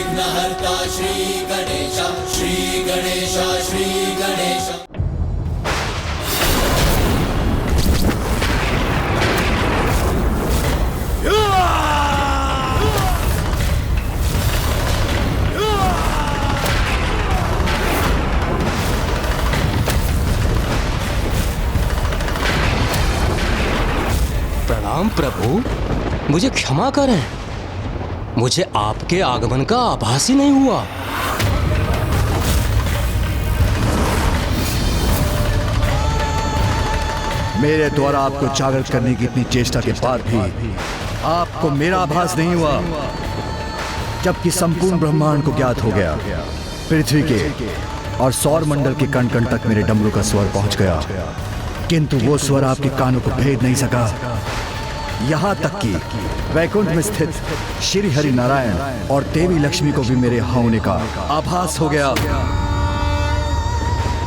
विघ्नहर्ता श्री गणेश, श्री गणेश, श्री गणेश। प्रणाम प्रभु, मुझे क्षमा करें, मुझे आपके आगमन का आभास ही नहीं हुआ। मेरे द्वारा आपको जागृत करने की इतनी चेष्टा के बाद भी आपको मेरा आभास नहीं हुआ, जबकि संपूर्ण ब्रह्मांड को ज्ञात हो गया। पृथ्वी के और सौर मंडल के कण कण तक मेरे डमरू का स्वर पहुंच गया, किंतु वो स्वर आपके कानों को भेद नहीं सका। यहाँ तक कि वैकुंठ में स्थित श्री हरि नारायण और देवी लक्ष्मी को भी मेरे यहाँ होने का आभास हो गया,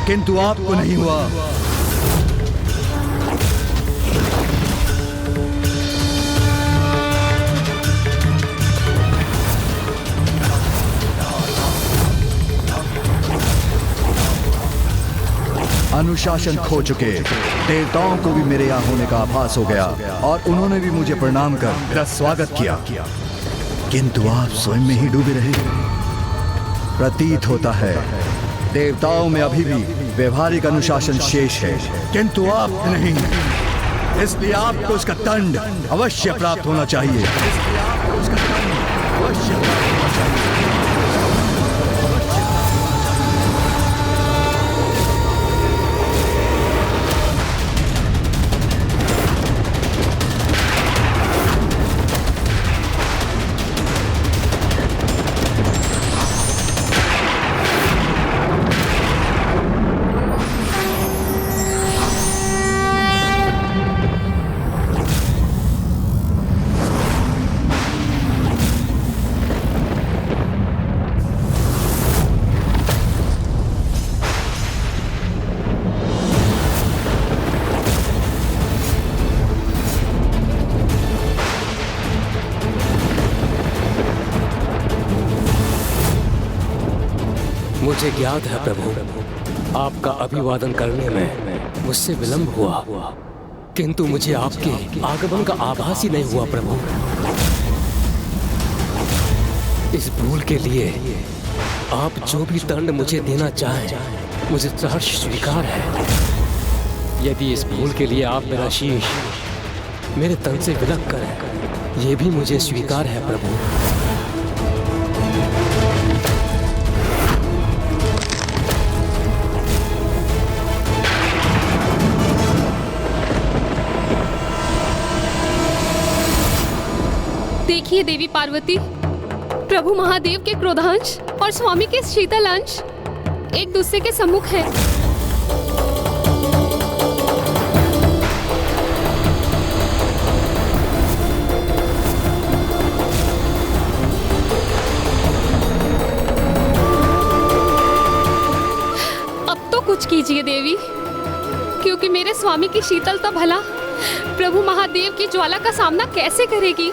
किंतु आपको नहीं हुआ। अनुशासन खो चुके देवताओं को भी मेरे यहाँ होने का आभास हो गया और उन्होंने भी मुझे प्रणाम कर मेरा स्वागत किया, किंतु आप स्वयं में ही डूबे रहे। प्रतीत होता है देवताओं में अभी भी व्यवहारिक अनुशासन शेष है, किंतु आप नहीं, इसलिए आपको उसका दंड अवश्य प्राप्त होना चाहिए। मुझे ज्ञात है प्रभु, आपका अभिवादन करने में मुझसे विलंब हुआ, किंतु मुझे आपके आगमन का आभास ही नहीं हुआ प्रभु। इस भूल के लिए आप जो भी दंड मुझे देना चाहें, मुझे सहर्ष स्वीकार है। यदि इस भूल के लिए आप मेरा शीश मेरे तन से विलग करें, ये भी मुझे स्वीकार है प्रभु। देखिए देवी पार्वती, प्रभु महादेव के क्रोधांश और स्वामी के शीतल अंश एक दूसरे के सम्मुख है। अब तो कुछ कीजिए देवी, क्योंकि मेरे स्वामी की शीतलता भला प्रभु महादेव की ज्वाला का सामना कैसे करेगी।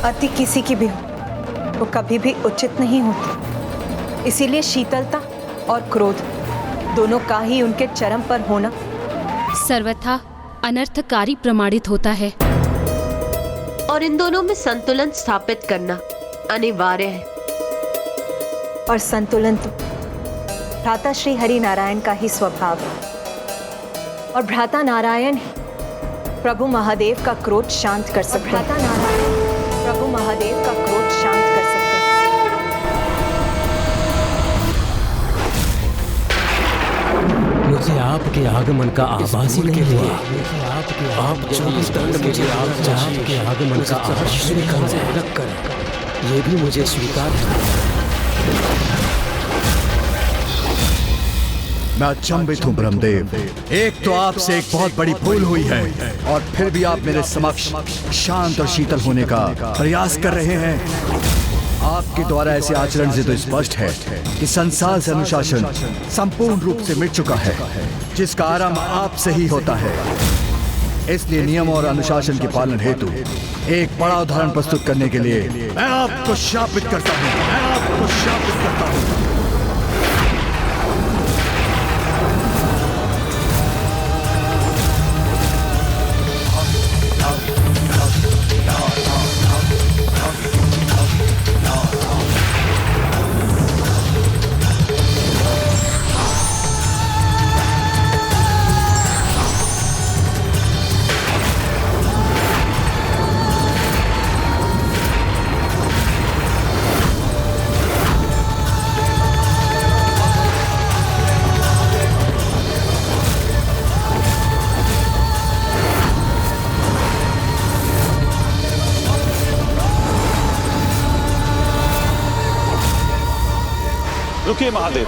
अति किसी की भी हो वो कभी भी उचित नहीं होती, इसीलिए शीतलता और क्रोध दोनों का ही उनके चरम पर होना सर्वथा अनर्थकारी प्रमाणित होता है, और इन दोनों में संतुलन स्थापित करना अनिवार्य है। और संतुलन तो भ्राता श्री हरि नारायण का ही स्वभाव है, और भ्राता नारायण ही प्रभु महादेव का क्रोध शांत कर सकते हैं। भ्राता नारायण प्रभु महादेव का क्रोध शांत कर सकते हैं। मुझे आपके आगमन का आभास ही नहीं हुआ। आप जो इस दंड मुझे आपके आगमन का आभास विलग करें, ये भी मुझे स्वीकार है। मैं अचंभित हूँ ब्रह्मदेव, एक तो आपसे एक बहुत बड़ी भूल हुई है और फिर भी आप मेरे समक्ष शांत और शीतल होने का प्रयास कर रहे हैं। आपके द्वारा ऐसे आचरण से तो स्पष्ट है कि संसार से अनुशासन संपूर्ण रूप से मिट चुका है, जिसका आरंभ आपसे ही होता है। इसलिए नियम और अनुशासन के पालन हेतु एक बड़ा उदाहरण प्रस्तुत करने के लिए मैं आपको शापित करता हूं। मैं आपको शापित करता हूं। रुकिए महादेव।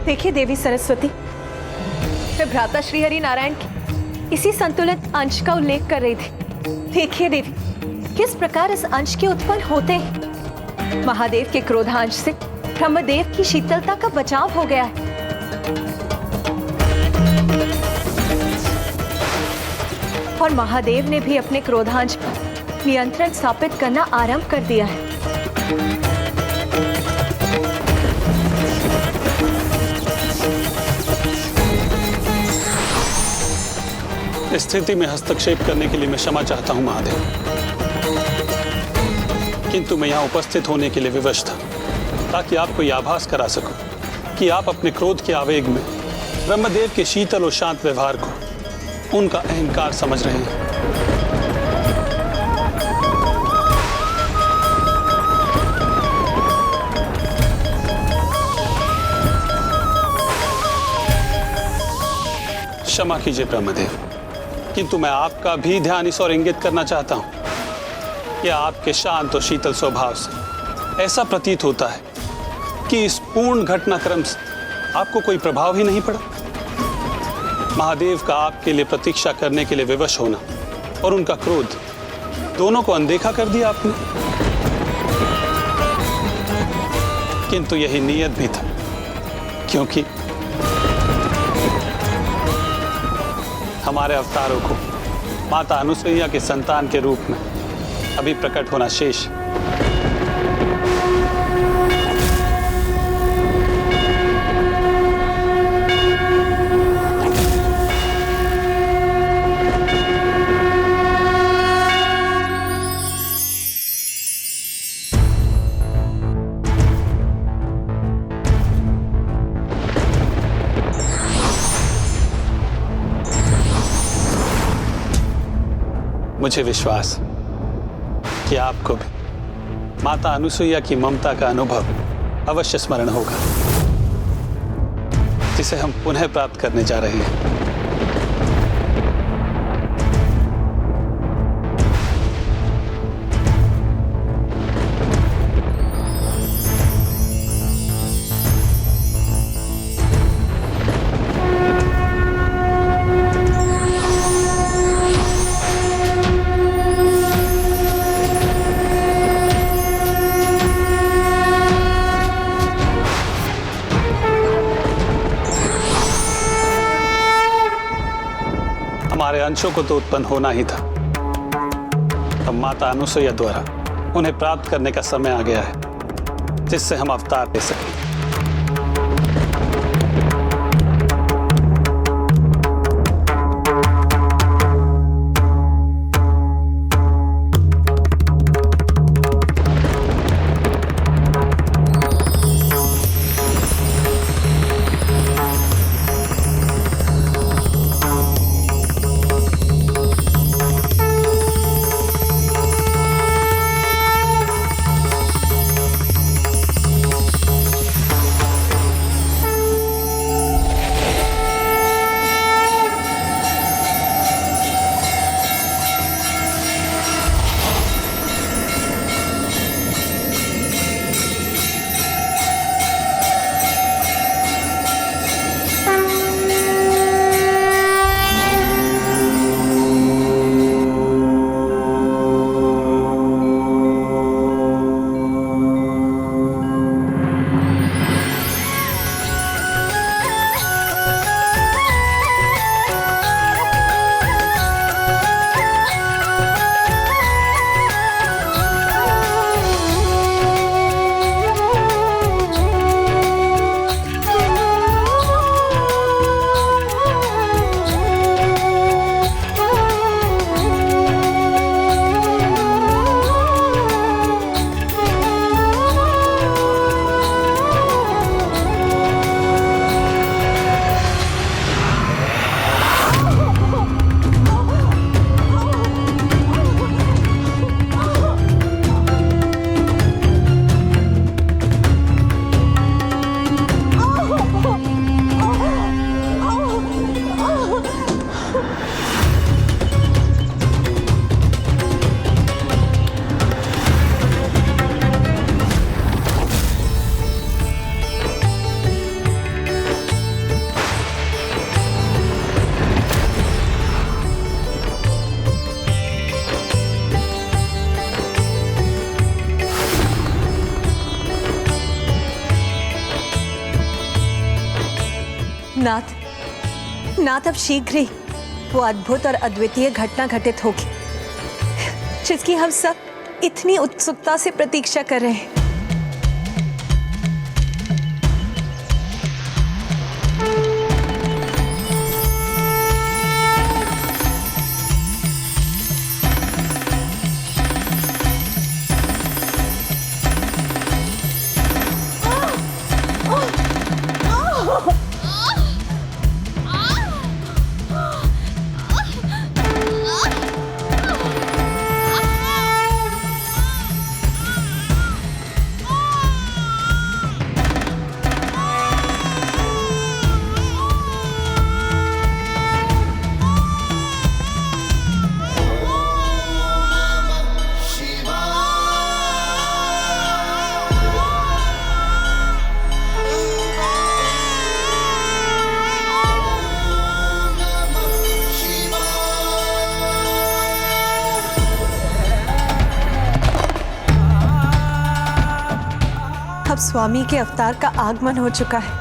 देखिए देवी सरस्वती, मैं भ्राता श्री हरि नारायण के इसी संतुलित अंश का उल्लेख कर रही थी। देखिए देवी, किस प्रकार इस अंश के उत्पन्न होते हैं। महादेव के क्रोधांश से ब्रह्मदेव की शीतलता का बचाव हो गया है। और महादेव ने भी अपने क्रोधांश पर नियंत्रण स्थापित करना आरंभ कर दिया है। इस स्थिति में हस्तक्षेप करने के लिए मैं क्षमा चाहता हूं महादेव, किंतु मैं यहां उपस्थित होने के लिए विवश था ताकि आपको यह आभास करा सकूं कि आप अपने क्रोध के आवेग में ब्रह्मदेव के शीतल और शांत व्यवहार को उनका अहंकार समझ रहे हैं। क्षमा कीजिए ब्रह्मदेव, किंतु मैं आपका भी ध्यान इस ओर इंगित करना चाहता हूं कि आपके शांत और शीतल स्वभाव से ऐसा प्रतीत होता है कि इस पूर्ण घटनाक्रम से आपको कोई प्रभाव ही नहीं पड़ा। महादेव का आपके लिए प्रतीक्षा करने के लिए विवश होना और उनका क्रोध दोनों को अनदेखा कर दिया आपने। किंतु यही नियत भी था, क्योंकि हमारे अवतारों को माता अनुसुईया के संतान के रूप में अभी प्रकट होना शेष। मुझे विश्वास कि आपको भी माता अनुसुईया की ममता का अनुभव अवश्य स्मरण होगा, जिसे हम पुनः प्राप्त करने जा रहे हैं। हमारे अंशों को तो उत्पन्न होना ही था, अब माता अनुसुईया द्वारा उन्हें प्राप्त करने का समय आ गया है, जिससे हम अवतार ले सकें। नाथ अब शीघ्र ही वो अद्भुत और अद्वितीय घटना घटित होगी जिसकी हम सब इतनी उत्सुकता से प्रतीक्षा कर रहे हैं। अब स्वामी के अवतार का आगमन हो चुका है।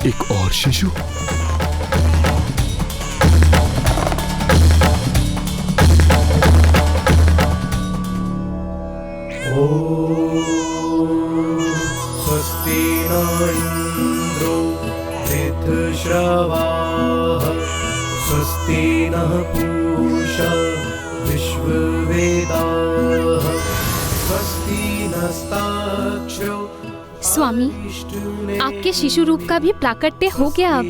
एक और शिशु। स्वस्ति न इंद्रो वृद्धश्रवाः स्वस्ति नः पूषा विश्ववेदाः स्वस्ति नस्ताक्षरो। स्वामी, आपके शिशु रूप का भी प्राकट्य हो गया अब।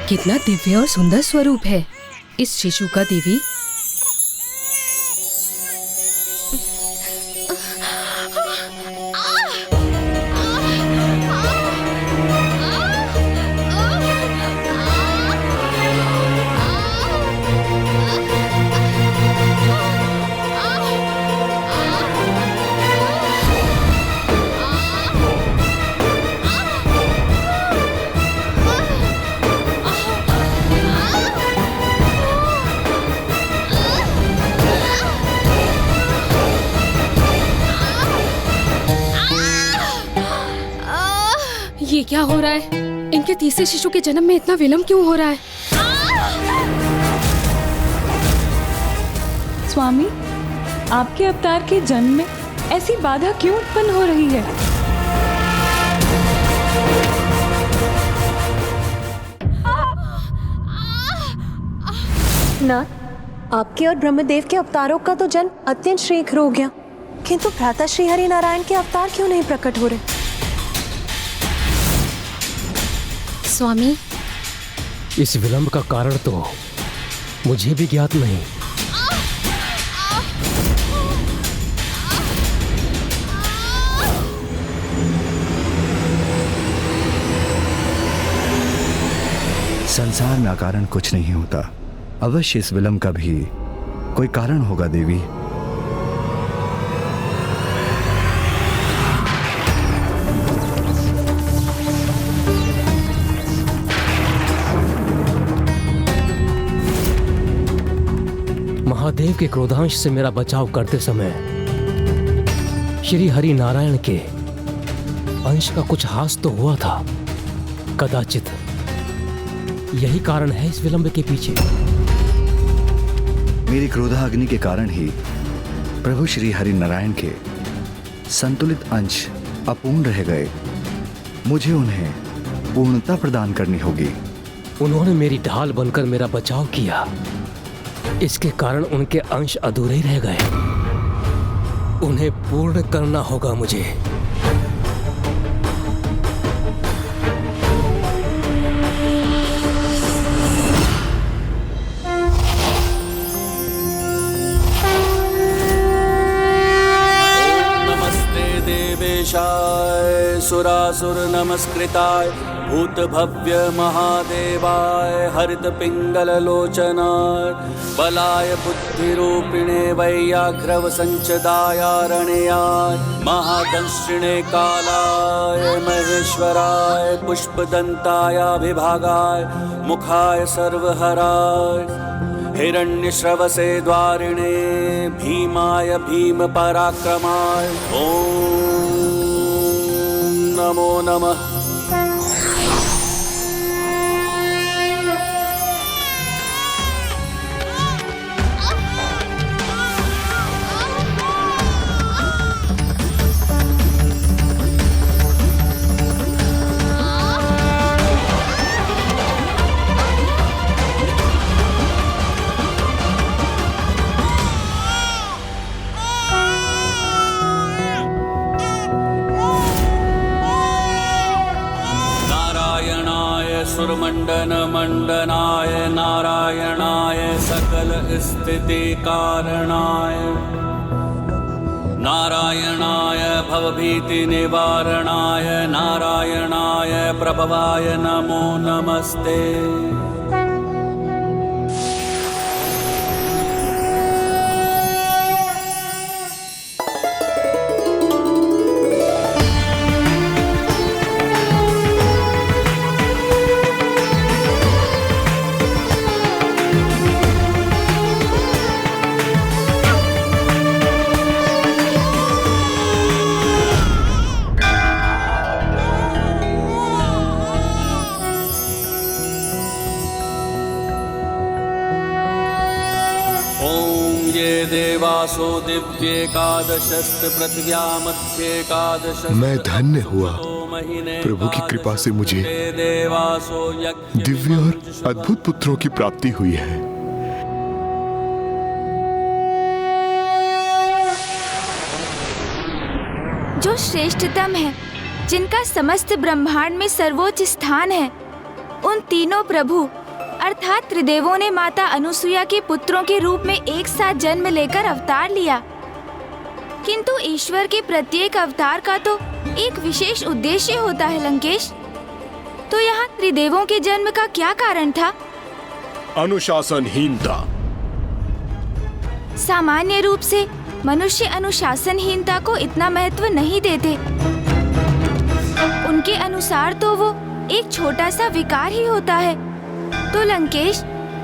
कितना दिव्य और सुंदर स्वरूप है इस शिशु का देवी। ये क्या हो रहा है? इनके तीसरे शिशु के जन्म में इतना विलंब क्यों हो रहा है? स्वामी, आपके अवतार के जन्म में ऐसी बाधा क्यों उत्पन्न हो रही है? नाथ, आपके और ब्रह्मदेव के अवतारों का तो जन्म अत्यंत शीघ्र हो गया, किंतु भ्राता श्री हरि नारायण के अवतार क्यों नहीं प्रकट हो रहे? स्वामी, इस विलंब का कारण तो मुझे भी ज्ञात नहीं। संसार में अकारण कुछ नहीं होता। अवश्य इस विलंब का भी कोई कारण होगा देवी। महादेव के क्रोधांश से मेरा बचाव करते समय श्री हरि नारायण के अंश का कुछ हास तो हुआ था। कदाचित यही कारण है इस विलंब के पीछे। मेरी क्रोधाग्नि के कारण ही प्रभु श्री हरि नारायण के संतुलित अंश अपूर्ण रह गए। मुझे उन्हें पूर्णता प्रदान करनी होगी। उन्होंने मेरी ढाल बनकर मेरा बचाव किया, इसके कारण उनके अंश अधूरे रह गए। उन्हें पूर्ण करना होगा मुझे। सुरासुर नमस्कृताय भूत भव्य महादेवाय हरित पिंगल लोचनाय बलाय बुद्धिरूपिणे वैयाघ्रव संचदाय रणयाय महादंशिणे कालाय महेश्वराय पुष्पदंताय विभागाय मुखाय सर्वहराय हिरण्यश्रवसे द्वारिणे भीमाय भीम पराक्रमाय ओम नमो नमः। सुरमंडन मंडनाय नारायणाय सकल स्थिति कारणाय नारायणाय भवभीति निवारणाय नारायणाय प्रभवाय नमो नमस्ते। देवासो दिव्येकादशस्त पृथ्व्या मध्येकादश। मैं धन्य हुआ, प्रभु की कृपा से मुझे दिव्य और अद्भुत पुत्रों की प्राप्ति हुई है। जो श्रेष्ठतम है, जिनका समस्त ब्रह्मांड में सर्वोच्च स्थान है, उन तीनों प्रभु अर्थात त्रिदेवों ने माता अनुसुईया के पुत्रों के रूप में एक साथ जन्म लेकर अवतार लिया। किंतु ईश्वर के प्रत्येक अवतार का तो एक विशेष उद्देश्य होता है लंकेश। तो यहाँ त्रिदेवों के जन्म का क्या कारण था? अनुशासनहीनता। सामान्य रूप से मनुष्य अनुशासनहीनता को इतना महत्व नहीं देते। उनके अनुसार तो वो एक छोटा सा विकार ही होता है। तो लंकेश,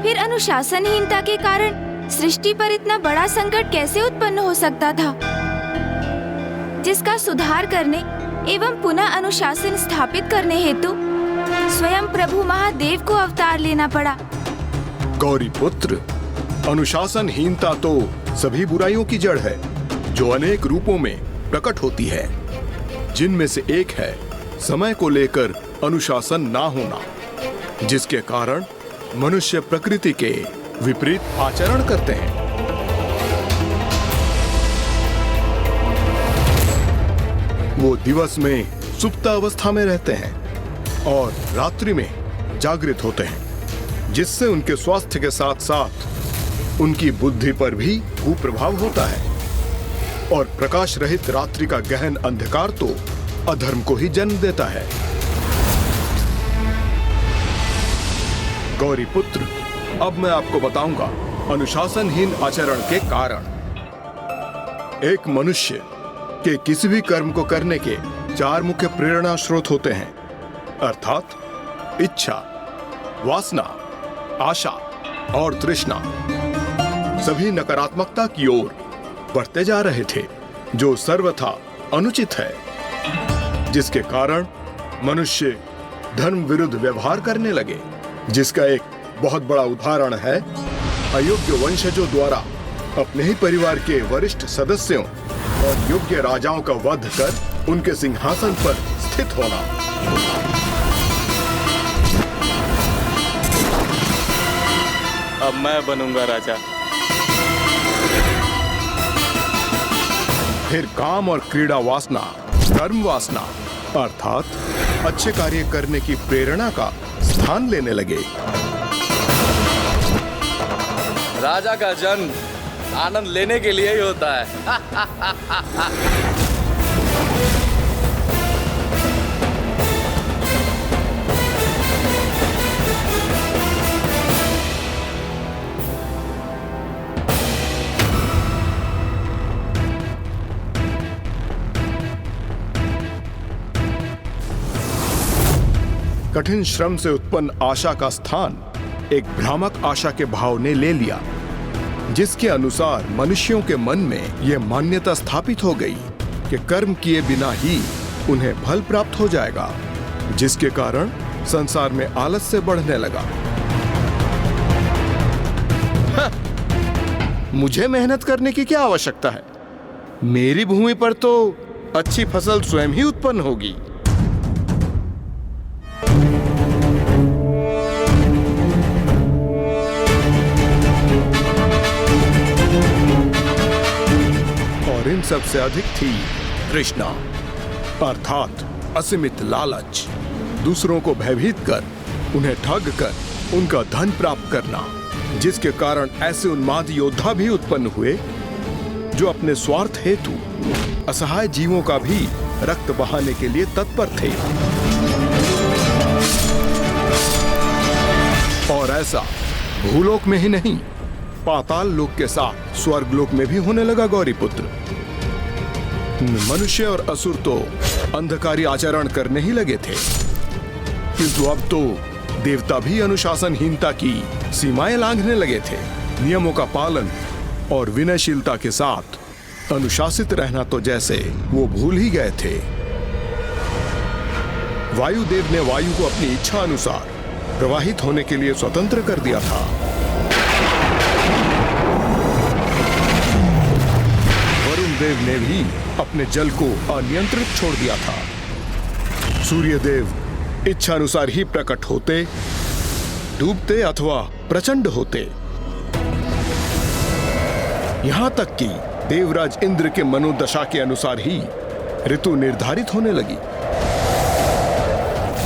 फिर अनुशासनहीनता के कारण सृष्टि पर इतना बड़ा संकट कैसे उत्पन्न हो सकता था, जिसका सुधार करने एवं पुनः अनुशासन स्थापित करने हेतु स्वयं प्रभु महादेव को अवतार लेना पड़ा? गौरी पुत्र, अनुशासनहीनता तो सभी बुराइयों की जड़ है, जो अनेक रूपों में प्रकट होती है, जिनमें से एक है समय को लेकर अनुशासन ना होना, जिसके कारण मनुष्य प्रकृति के विपरीत आचरण करते हैं। वो दिवस में सुप्त अवस्था में रहते हैं और रात्रि में जागृत होते हैं, जिससे उनके स्वास्थ्य के साथ साथ उनकी बुद्धि पर भी कुप्रभाव होता है। और प्रकाश रहित रात्रि का गहन अंधकार तो अधर्म को ही जन्म देता है। गौरी पुत्र, अब मैं आपको बताऊंगा अनुशासनहीन आचरण के कारण। एक मनुष्य के किसी भी कर्म को करने के 4 मुख्य प्रेरणा स्रोत होते हैं, अर्थात इच्छा, वासना, आशा और तृष्णा। सभी नकारात्मकता की ओर बढ़ते जा रहे थे, जो सर्वथा अनुचित है, जिसके कारण मनुष्य धर्म विरुद्ध व्यवहार करने लगे, जिसका एक बहुत बड़ा उदाहरण है अयोग्य वंशजों द्वारा अपने ही परिवार के वरिष्ठ सदस्यों और योग्य राजाओं का वध कर उनके सिंहासन पर स्थित होना। अब मैं बनूंगा राजा। फिर काम और क्रीड़ा वासना, कर्म वासना अर्थात अच्छे कार्य करने की प्रेरणा का स्थान लेने लगे। राजा का जन्म आनंद लेने के लिए ही होता है। कठिन श्रम से उत्पन्न आशा का स्थान एक भ्रामक आशा के भाव ने ले लिया, जिसके अनुसार मनुष्यों के मन में यह मान्यता स्थापित हो गई कि कर्म किए बिना ही उन्हें फल प्राप्त हो जाएगा, जिसके कारण संसार में आलस्य बढ़ने लगा। मुझे मेहनत करने की क्या आवश्यकता है? मेरी भूमि पर तो अच्छी फसल स्वयं ही उत्पन्न होगी। और इन सबसे अधिक थी तृष्णा, अर्थात असीमित लालच, दूसरों को भयभीत कर, उन्हें ठग कर उनका धन प्राप्त करना, जिसके कारण ऐसे उन्माद योद्धा भी उत्पन्न हुए जो अपने स्वार्थ हेतु असहाय जीवों का भी रक्त बहाने के लिए तत्पर थे। और ऐसा भूलोक में ही नहीं, पाताल लोक के साथ स्वर्ग लोक में भी होने लगा। गौरीपुत्र, मनुष्य और असुर तो अंधकारी आचरण करने ही लगे थे, किंतु अब तो देवता भी अनुशासनहीनता की सीमाएं लांघने लगे थे। नियमों का पालन और विनयशीलता के साथ अनुशासित रहना तो जैसे वो भूल ही गए थे। वायुदेव ने वायु को अपनी इच्छा अनुसार प्रवाहित होने के लिए स्वतंत्र कर दिया था। वरुण देव ने भी अपने जल को अनियंत्रित छोड़ दिया था। सूर्यदेव इच्छा अनुसार ही प्रकट होते, डूबते अथवा प्रचंड होते। यहां तक कि देवराज इंद्र के मनोदशा के अनुसार ही ऋतु निर्धारित होने लगी।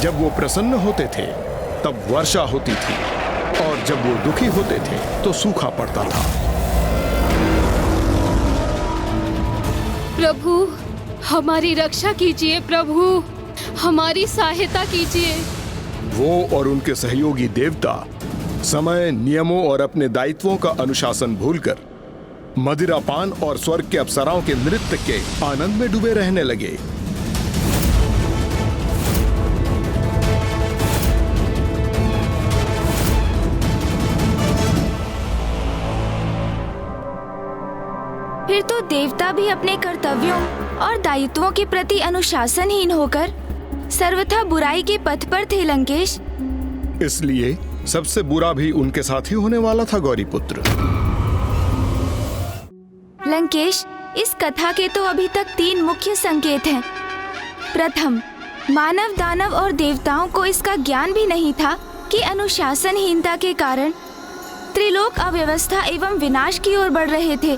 जब वो प्रसन्न होते थे तब वर्षा होती थी, और जब वो दुखी होते थे तो सूखा पड़ता था। प्रभु, हमारी रक्षा कीजिए। प्रभु, हमारी सहायता कीजिए। वो और उनके सहयोगी देवता समय, नियमों और अपने दायित्वों का अनुशासन भूलकर मदिरापान और स्वर्ग के अप्सराओं के नृत्य के आनंद में डूबे रहने लगे। फिर तो देवता भी अपने कर्तव्यों और दायित्वों के प्रति अनुशासनहीन होकर सर्वथा बुराई के पथ पर थे लंकेश। इसलिए सबसे बुरा भी उनके साथ ही होने वाला था। गौरीपुत्र, लंकेश, इस कथा के तो अभी तक 3 मुख्य संकेत हैं। प्रथम, मानव, दानव और देवताओं को इसका ज्ञान भी नहीं था कि अनुशासनहीनता के कारण त्रिलोक अव्यवस्था एवं विनाश की ओर बढ़ रहे थे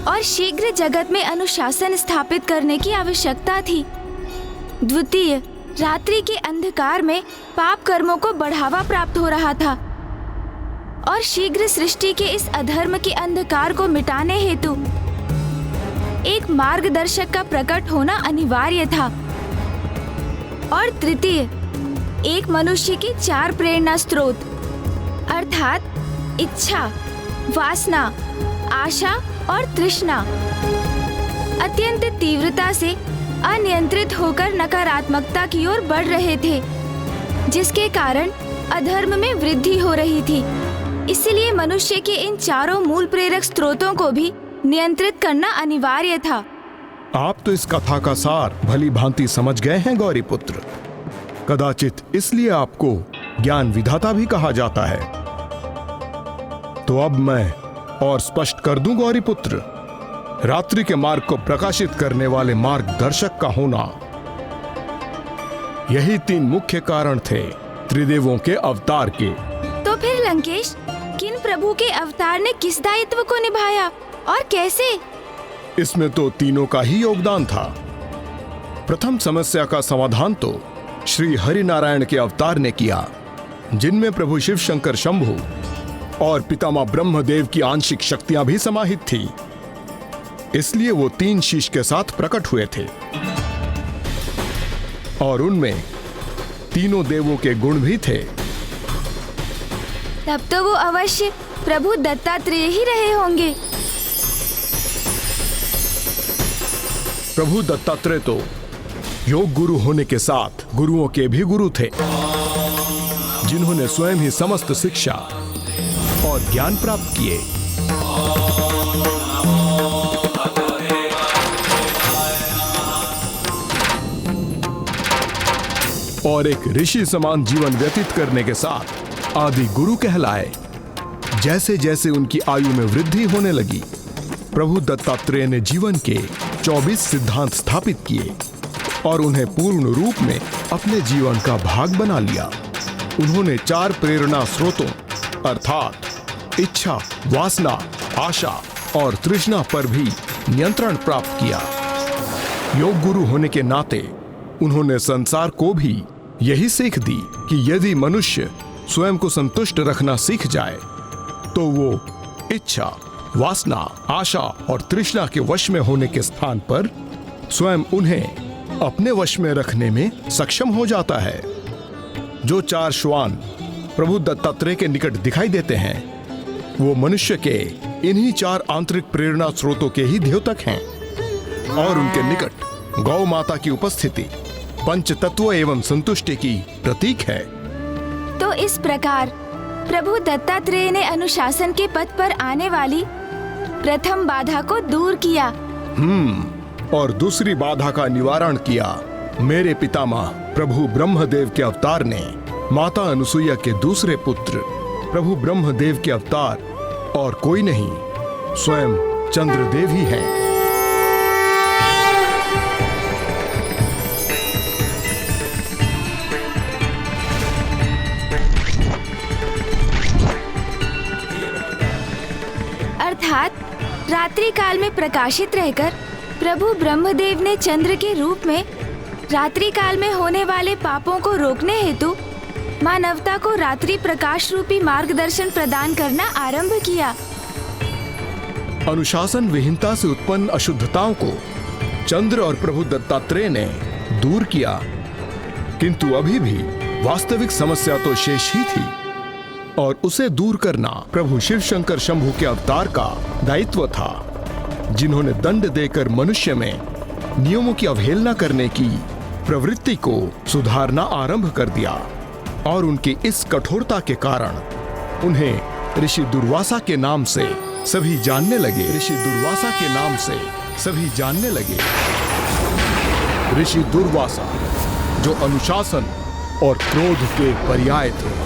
और शीघ्र जगत में अनुशासन स्थापित करने की आवश्यकता थी। द्वितीय, रात्रि के अंधकार में पाप कर्मों को बढ़ावा प्राप्त हो रहा था और शीघ्र सृष्टि के इस अधर्म के अंधकार को मिटाने हेतु एक मार्गदर्शक का प्रकट होना अनिवार्य था। और तृतीय, एक मनुष्य की 4 प्रेरणा स्रोत अर्थात इच्छा, वासना, आशा और तृष्णा अत्यंत तीव्रता से अनियंत्रित होकर नकारात्मकता की ओर बढ़ रहे थे, जिसके कारण अधर्म में वृद्धि हो रही थी। इसलिए मनुष्य के इन 4 मूल प्रेरक स्रोतों को भी नियंत्रित करना अनिवार्य था। आप तो इस कथा का सार भली भांति समझ गए हैं गौरीपुत्र। कदाचित इसलिए आपको ज्ञान विधाता भी कहा जाता है। तो अब मैं और स्पष्ट कर दूं गौरीपुत्र, रात्रि के मार्ग को प्रकाशित करने वाले मार्गदर्शक का होना, यही 3 मुख्य कारण थे त्रिदेवों के अवतार के। तो फिर लंकेश, किन प्रभु के अवतार ने किस दायित्व को निभाया और कैसे? इसमें तो तीनों का ही योगदान था। प्रथम समस्या का समाधान तो श्री हरि नारायण के अवतार ने किया, जिनमें प्रभु शिव शंकर शंभु और पितामह ब्रह्मदेव की आंशिक शक्तियां भी समाहित थी। इसलिए वो 3 शीश के साथ प्रकट हुए थे और उनमें तीनों देवों के गुण भी थे। तब तो वो अवश्य प्रभु दत्तात्रेय ही रहे होंगे। प्रभु दत्तात्रेय तो योग गुरु होने के साथ गुरुओं के भी गुरु थे, जिन्होंने स्वयं ही समस्त शिक्षा और ज्ञान प्राप्त किए। और एक ऋषि समान जीवन व्यतीत करने के साथ आदि गुरु कहलाए। जैसे जैसे उनकी आयु में वृद्धि होने लगी, प्रभु दत्तात्रेय ने जीवन के 24 सिद्धांत स्थापित किए और उन्हें पूर्ण रूप में अपने जीवन का भाग बना लिया। उन्होंने 4 प्रेरणा स्रोतों अर्थात इच्छा, वासना, आशा और तृष्णा पर भी नियंत्रण प्राप्त किया। योग गुरु होने के नाते उन्होंने संसार को भी यही सीख दी कि यदि मनुष्य स्वयं को संतुष्ट रखना सीख जाए तो वो इच्छा, वासना, आशा और तृष्णा के वश में होने के स्थान पर स्वयं उन्हें अपने वश में रखने में सक्षम हो जाता है। जो 4 श्वान प्रभु दत्तात्रेय के निकट दिखाई देते हैं, वो मनुष्य के इन्हीं 4 आंतरिक प्रेरणा स्रोतों के ही द्योतक हैं और उनके निकट गौ माता की उपस्थिति पंच तत्व एवं संतुष्टि की प्रतीक है। तो इस प्रकार प्रभु दत्तात्रेय ने अनुशासन के पथ पर आने वाली प्रथम बाधा को दूर किया। और दूसरी बाधा का निवारण किया। मेरे पितामह प्रभु ब्रह्मदेव के अवतार ने माता अनुसुईया के दूसरे पुत्र प्रभु ब्रह्मदेव के अवतार और कोई नहीं, स्वयं चंद्रदेव ही हैं। अर्थात रात्रि काल में प्रकाशित रहकर प्रभु ब्रह्मदेव ने चंद्र के रूप में रात्रि काल में होने वाले पापों को रोकने हेतु मानवता को रात्रि प्रकाश रूपी मार्गदर्शन प्रदान करना आरंभ किया। अनुशासन विहीनता से उत्पन्न अशुद्धताओं को चंद्र और प्रभु दत्तात्रेय ने दूर किया, किंतु अभी भी वास्तविक समस्या तो शेष ही थी और उसे दूर करना प्रभु शिव शंकर शंभु के अवतार का दायित्व था, जिन्होंने दंड देकर मनुष्य में नियमों की अवहेलना करने की प्रवृत्ति को सुधारना आरंभ कर दिया। और उनकी इस कठोरता के कारण उन्हें ऋषि दुर्वासा के नाम से सभी जानने लगे। ऋषि दुर्वासा के नाम से सभी जानने लगे। ऋषि दुर्वासा, जो अनुशासन और क्रोध के पर्याय थे।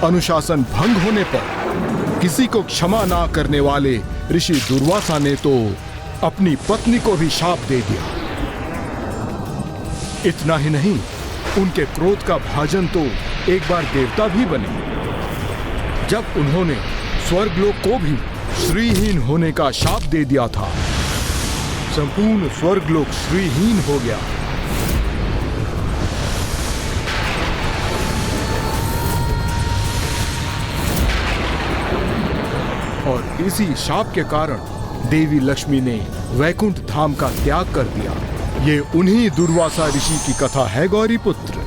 अनुशासन भंग होने पर किसी को क्षमा ना करने वाले ऋषि दुर्वासा ने तो अपनी पत्नी को भी शाप दे दिया। इतना ही नहीं, उनके क्रोध का भाजन तो एक बार देवता भी बने, जब उन्होंने स्वर्गलोक को भी श्रीहीन होने का शाप दे दिया था। संपूर्ण स्वर्गलोक श्रीहीन हो गया। और इसी शाप के कारण देवी लक्ष्मी ने वैकुंठ धाम का त्याग कर दिया। ये उन्हीं दुर्वासा ऋषि की कथा है गौरी पुत्र,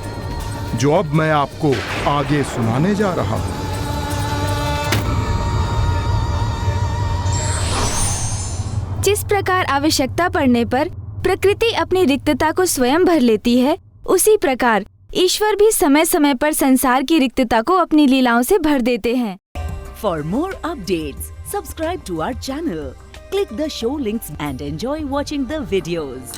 जो अब मैं आपको आगे सुनाने जा रहा हूँ। जिस प्रकार आवश्यकता पड़ने पर प्रकृति अपनी रिक्तता को स्वयं भर लेती है, उसी प्रकार ईश्वर भी समय समय पर संसार की रिक्तता को अपनी लीलाओं से भर देते हैं। For more updates, subscribe to our channel, click the show links and enjoy watching the videos.